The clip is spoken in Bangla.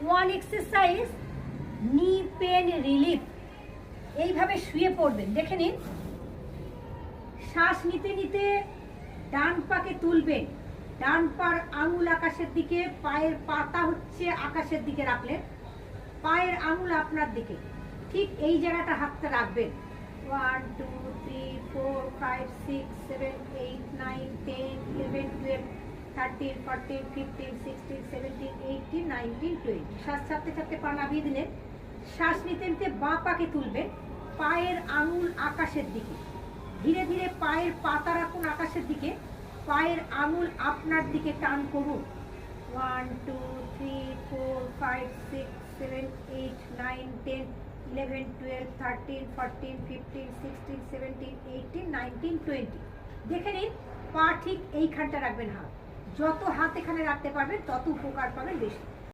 ওয়ান এক্সারসাইজ নি পেন রিলিফ। এইভাবে শুয়ে পড়বেন, দেখে নিন। শ্বাস নিতে নিতে ডান পাকে তুলবেন, ডান পার আঙুল আকাশের দিকে, পায়ের পাতা হচ্ছে আকাশের দিকে রাখলেন, পায়ের আঙুল আপনার দিকে, ঠিক এই জায়গাটা হাতটা রাখবেন। 1 2 3 4 5 6 7 8 9 10 11 12 13 14 15 16 17 18 19 20। শ্বাস ছাড়তে ছাড়তে পা নামিয়ে দিলেন। শ্বাস নিতে নিতে বাঁ পাকে তুলবেন, পায়ের আঙুল আকাশের দিকে, ধীরে ধীরে পায়ের পাতা রাখুন আকাশের দিকে, পায়ের আঙুল আপনার দিকে টান করুন। 1 2 3 4 5 6 7 8 9 10 11 12 13 14 15 16 17 18 19 20। দেখে নিন, পা ঠিক এইখানটা রাখবেন, হাত যত হাত এখানে রাখতে পারবেন তত উপকার পাবেন বেশি।